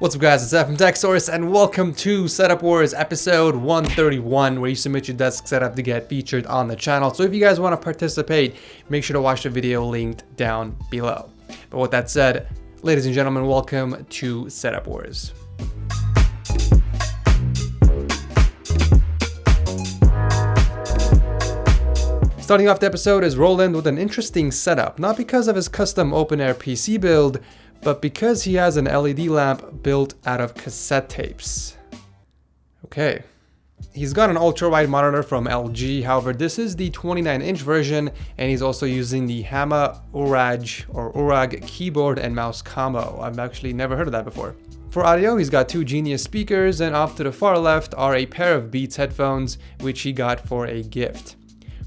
What's up guys, it's F from TechSource and welcome to Setup Wars episode 131 where you submit your desk setup to get featured on the channel. So if you guys want to participate, make sure to watch the video linked down below. But with that said, ladies and gentlemen, welcome to Setup Wars. Starting off the episode is Roland with an interesting setup, not because of his custom open-air PC build, but because he has an LED lamp built out of cassette tapes. Okay. He's got an ultra-wide monitor from LG, however this is the 29-inch version, and he's also using the Hama Urag keyboard and mouse combo. I've actually never heard of that before. For audio, he's got two Genius speakers, and off to the far left are a pair of Beats headphones, which he got for a gift.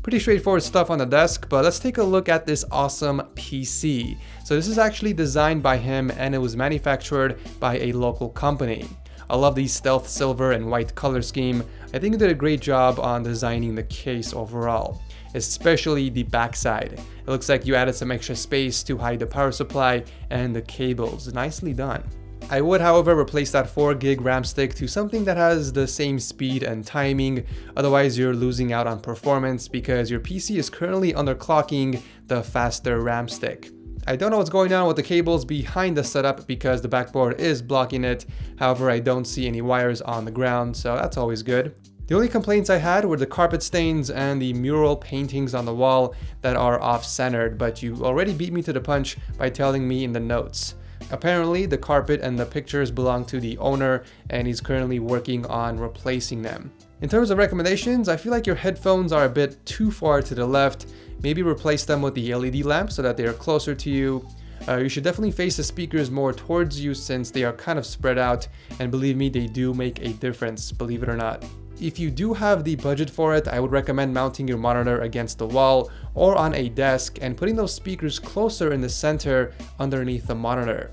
Pretty straightforward stuff on the desk, but let's take a look at this awesome PC. So this is actually designed by him and it was manufactured by a local company. I love the stealth silver and white color scheme. I think he did a great job on designing the case overall, especially the backside. It looks like you added some extra space to hide the power supply and the cables. Nicely done. I would, however, replace that 4GB RAM stick to something that has the same speed and timing, otherwise you're losing out on performance because your PC is currently underclocking the faster RAM stick. I don't know what's going on with the cables behind the setup because the backboard is blocking it, however I don't see any wires on the ground, so that's always good. The only complaints I had were the carpet stains and the mural paintings on the wall that are off-centered, but you already beat me to the punch by telling me in the notes. Apparently, the carpet and the pictures belong to the owner and he's currently working on replacing them. In terms of recommendations, I feel like your headphones are a bit too far to the left. Maybe replace them with the LED lamp so that they are closer to you. You should definitely face the speakers more towards you since they are kind of spread out, and believe me, they do make a difference, believe it or not. If you do have the budget for it, I would recommend mounting your monitor against the wall or on a desk and putting those speakers closer in the center underneath the monitor.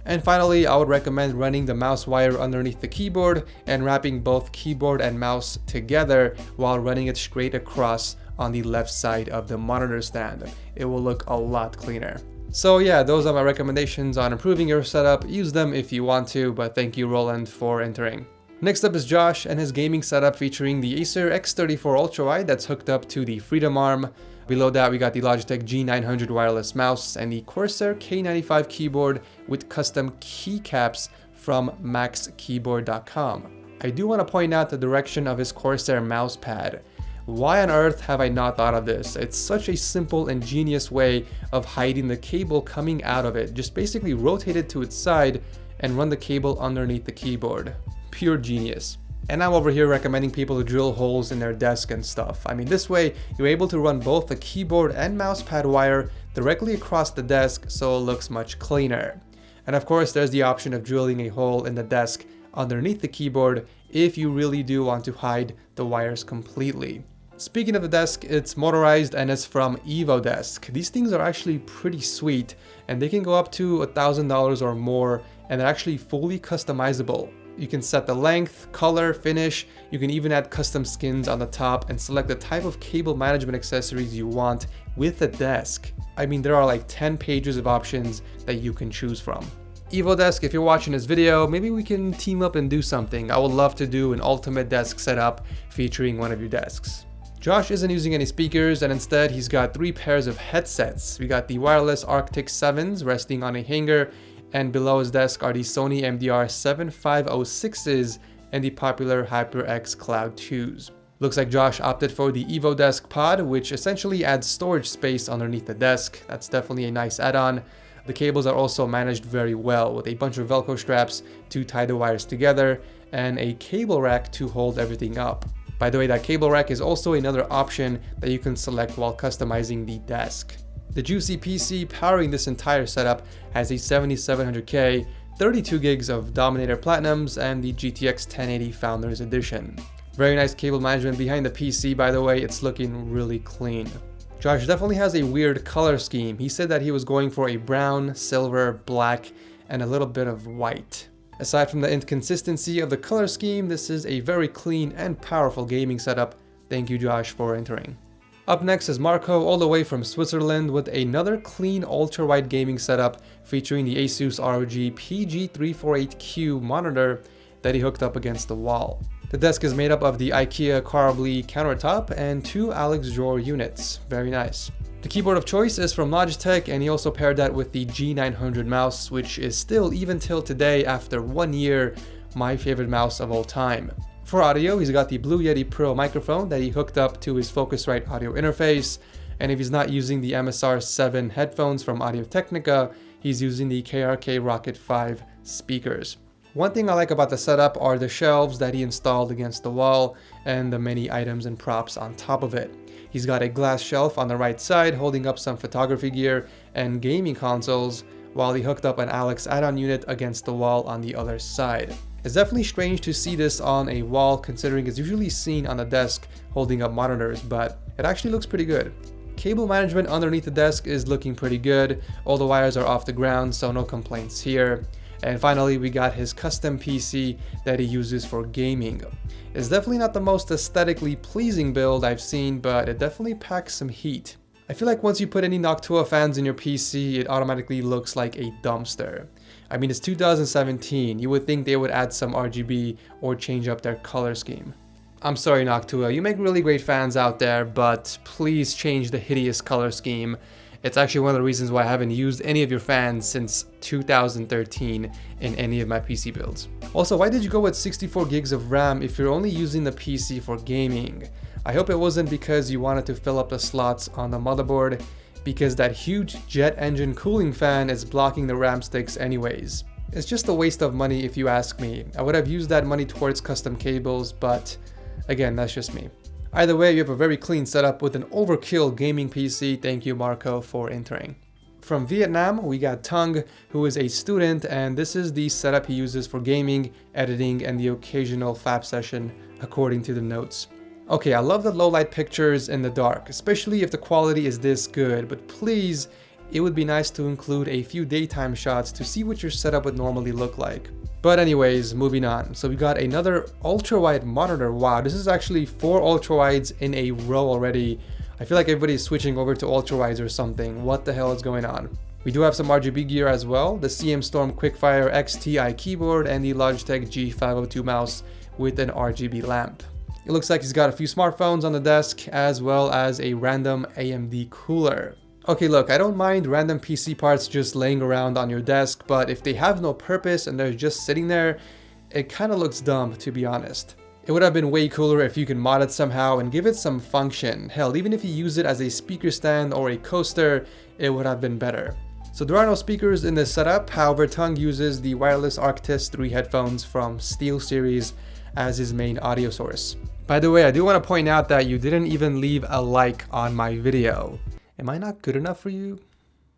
And finally, I would recommend running the mouse wire underneath the keyboard and wrapping both keyboard and mouse together while running it straight across on the left side of the monitor stand. It will look a lot cleaner. So yeah, those are my recommendations on improving your setup. Use them if you want to, but thank you Roland for entering. Next up is Josh and his gaming setup featuring the Acer X34 Ultrawide that's hooked up to the Freedom Arm. Below that we got the Logitech G900 wireless mouse and the Corsair K95 keyboard with custom keycaps from maxkeyboard.com. I do want to point out the direction of his Corsair Mousepad. Why on earth have I not thought of this? It's such a simple and genius way of hiding the cable coming out of it. Just basically rotate it to its side and run the cable underneath the keyboard. Pure genius. And I'm over here recommending people to drill holes in their desk and stuff. I mean, this way you're able to run both the keyboard and mousepad wire directly across the desk so it looks much cleaner. And of course there's the option of drilling a hole in the desk underneath the keyboard if you really do want to hide the wires completely. Speaking of the desk, it's motorized and it's from EvoDesk. These things are actually pretty sweet and they can go up to $1,000 or more, and they're actually fully customizable. You can set the length, color, finish. You can even add custom skins on the top and select the type of cable management accessories you want with the desk. I mean, there are like 10 pages of options that you can choose from. EvoDesk, if you're watching this video, maybe we can team up and do something. I would love to do an ultimate desk setup featuring one of your desks. Josh isn't using any speakers and instead he's got 3 pairs of headsets. We got the wireless Arctis 7s resting on a hanger, and below his desk are the Sony MDR7506s and the popular HyperX Cloud 2s. Looks like Josh opted for the EvoDesk pod, which essentially adds storage space underneath the desk. That's definitely a nice add-on. The cables are also managed very well with a bunch of Velcro straps to tie the wires together and a cable rack to hold everything up. By the way, that cable rack is also another option that you can select while customizing the desk. The juicy PC powering this entire setup has a 7700K, 32 gigs of Dominator Platinums, and the GTX 1080 Founders Edition. Very nice cable management behind the PC, by the way. It's looking really clean. Josh definitely has a weird color scheme. He said that he was going for a brown, silver, black, and a little bit of white. Aside from the inconsistency of the color scheme, this is a very clean and powerful gaming setup. Thank you Josh for entering. Up next is Marco, all the way from Switzerland, with another clean ultra-wide gaming setup featuring the Asus ROG PG348Q monitor that he hooked up against the wall. The desk is made up of the IKEA Carably countertop and 2 Alex drawer units. Very nice. The keyboard of choice is from Logitech, and he also paired that with the G900 mouse, which is still, even till today, after 1 year, my favorite mouse of all time. For audio, he's got the Blue Yeti Pro microphone that he hooked up to his Focusrite audio interface, and if he's not using the MSR 7 headphones from Audio-Technica, he's using the KRK Rocket 5 speakers. One thing I like about the setup are the shelves that he installed against the wall and the many items and props on top of it. He's got a glass shelf on the right side holding up some photography gear and gaming consoles, while he hooked up an Alex add-on unit against the wall on the other side. It's definitely strange to see this on a wall, considering it's usually seen on the desk holding up monitors, but it actually looks pretty good. Cable management underneath the desk is looking pretty good. All the wires are off the ground, so no complaints here. And finally, we got his custom PC that he uses for gaming. It's definitely not the most aesthetically pleasing build I've seen, but it definitely packs some heat. I feel like once you put any Noctua fans in your PC, it automatically looks like a dumpster. I mean, it's 2017, you would think they would add some RGB or change up their color scheme. I'm sorry Noctua, you make really great fans out there, but please change the hideous color scheme. It's actually one of the reasons why I haven't used any of your fans since 2013 in any of my PC builds. Also, why did you go with 64 gigs of RAM if you're only using the PC for gaming? I hope it wasn't because you wanted to fill up the slots on the motherboard, because that huge jet engine cooling fan is blocking the RAM sticks anyways. It's just a waste of money if you ask me. I would have used that money towards custom cables, but again, that's just me. Either way, you have a very clean setup with an overkill gaming PC. Thank you, Marco, for entering. From Vietnam, we got Tung, who is a student, and this is the setup he uses for gaming, editing, and the occasional fab session, according to the notes. Okay, I love the low light pictures in the dark, especially if the quality is this good, but please, it would be nice to include a few daytime shots to see what your setup would normally look like. But anyways, moving on. So we got another ultra-wide monitor. Wow, this is actually 4 ultra-wides in a row already. I feel like everybody is switching over to ultra-wides or something. What the hell is going on? We do have some RGB gear as well, the CM Storm Quickfire XTI keyboard and the Logitech G502 mouse with an RGB lamp. It looks like he's got a few smartphones on the desk as well as a random AMD cooler. Okay, look, I don't mind random PC parts just laying around on your desk, but if they have no purpose and they're just sitting there, it kind of looks dumb, to be honest. It would have been way cooler if you can mod it somehow and give it some function. Hell, even if you use it as a speaker stand or a coaster, it would have been better. So there are no speakers in this setup, however Tung uses the wireless Arctis 3 headphones from SteelSeries as his main audio source. By the way, I do want to point out that you didn't even leave a like on my video. Am I not good enough for you?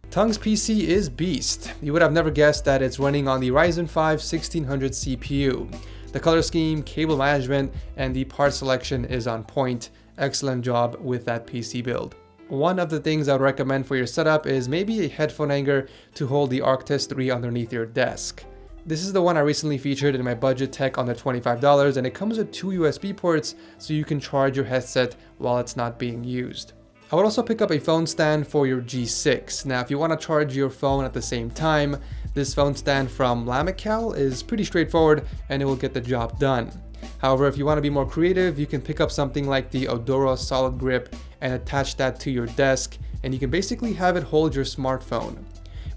Tung's PC is beast. You would have never guessed that it's running on the Ryzen 5 1600 CPU. The color scheme, cable management, and the part selection is on point. Excellent job with that PC build. One of the things I would recommend for your setup is maybe a headphone hanger to hold the Arctis 3 underneath your desk. This is the one I recently featured in my budget tech under $25, and it comes with 2 USB ports so you can charge your headset while it's not being used. I would also pick up a phone stand for your G6. Now, if you want to charge your phone at the same time, this phone stand from Lamical is pretty straightforward and it will get the job done. However, if you want to be more creative, you can pick up something like the Odoro Solid Grip and attach that to your desk, and you can basically have it hold your smartphone.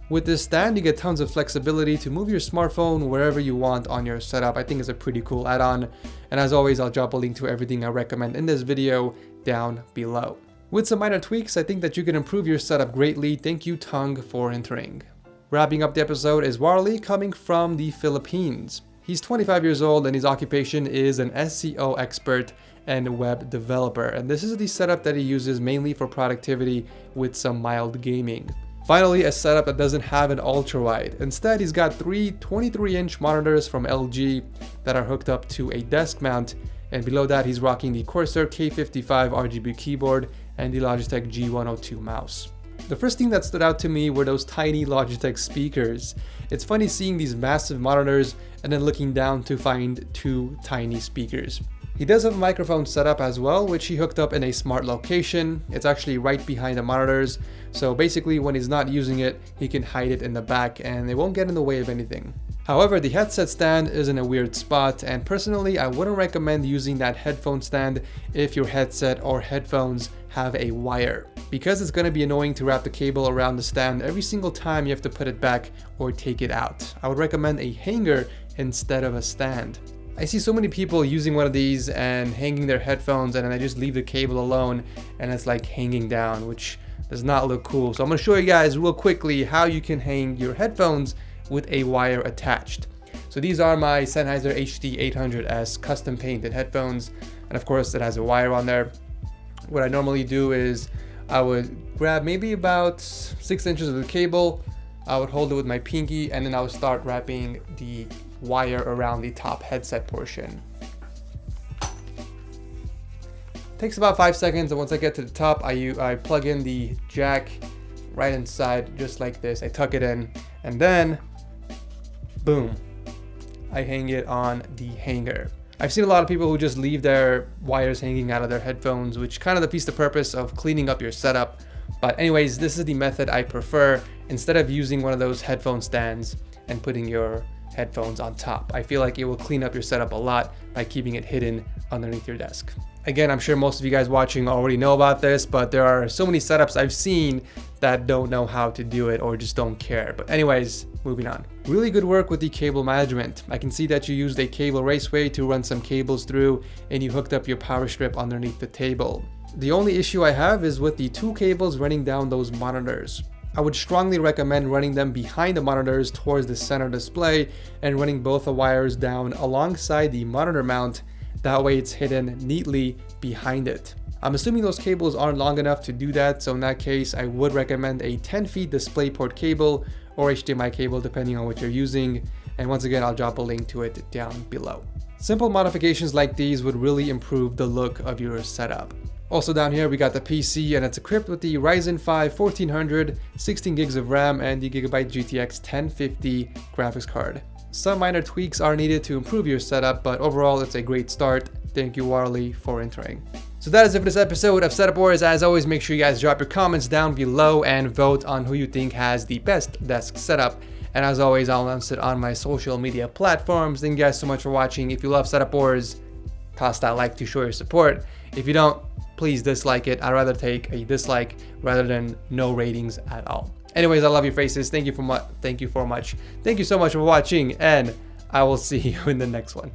With this stand, you get tons of flexibility to move your smartphone wherever you want on your setup. I think it's a pretty cool add-on. And as always, I'll drop a link to everything I recommend in this video down below. With some minor tweaks, I think that you can improve your setup greatly. Thank you, Tung, for entering. Wrapping up the episode is Warley, coming from the Philippines. He's 25 years old and his occupation is an SEO expert and web developer. And this is the setup that he uses mainly for productivity with some mild gaming. Finally, a setup that doesn't have an ultra-wide. Instead, he's got 3 23-inch monitors from LG that are hooked up to a desk mount, and below that he's rocking the Corsair K95 RGB keyboard and the Logitech G102 mouse. The first thing that stood out to me were those tiny Logitech speakers. It's funny seeing these massive monitors and then looking down to find 2 tiny speakers. He does have a microphone setup as well, which he hooked up in a smart location. It's actually right behind the monitors. So basically when he's not using it, he can hide it in the back and it won't get in the way of anything. However, the headset stand is in a weird spot, and personally I wouldn't recommend using that headphone stand if your headset or headphones have a wire, because it's going to be annoying to wrap the cable around the stand every single time you have to put it back or take it out. I would recommend a hanger instead of a stand. I see so many people using one of these and hanging their headphones, and then they just leave the cable alone and it's like hanging down, which does not look cool. So I'm going to show you guys real quickly how you can hang your headphones with a wire attached. So these are my Sennheiser HD 800S custom painted headphones, and of course it has a wire on there. What I normally do is I would grab maybe about 6 inches of the cable, I would hold it with my pinky, and then I would start wrapping the wire around the top headset portion. Takes about 5 seconds, and once I get to the top, I plug in the jack right inside, just like this. I tuck it in, and then boom, I hang it on the hanger. I've seen a lot of people who just leave their wires hanging out of their headphones, which kind of defeats the purpose of cleaning up your setup. But anyways, this is the method I prefer, instead of using one of those headphone stands and putting your headphones on top. I feel like it will clean up your setup a lot by keeping it hidden underneath your desk. Again, I'm sure most of you guys watching already know about this, but there are so many setups I've seen that don't know how to do it or just don't care. But anyways, moving on. Really good work with the cable management. I can see that you used a cable raceway to run some cables through, and you hooked up your power strip underneath the table. The only issue I have is with the 2 cables running down those monitors. I would strongly recommend running them behind the monitors towards the center display and running both the wires down alongside the monitor mount. That way it's hidden neatly behind it. I'm assuming those cables aren't long enough to do that, so in that case I would recommend a 10 feet DisplayPort cable or HDMI cable depending on what you're using, and once again I'll drop a link to it down below. Simple modifications like these would really improve the look of your setup. Also down here we got the PC, and it's equipped with the Ryzen 5 1400, 16 gigs of RAM, and the Gigabyte GTX 1050 graphics card. Some minor tweaks are needed to improve your setup, but overall it's a great start. Thank you Warley for entering. So that is it for this episode of Setup Wars. As always, make sure you guys drop your comments down below and vote on who you think has the best desk setup. And as always, I'll announce it on my social media platforms. Thank you guys so much for watching. If you love Setup Wars, toss that like to show your support. If you don't, please dislike it. I'd rather take a dislike rather than no ratings at all. Anyways, I love your faces. Thank you so much for watching, and I will see you in the next one.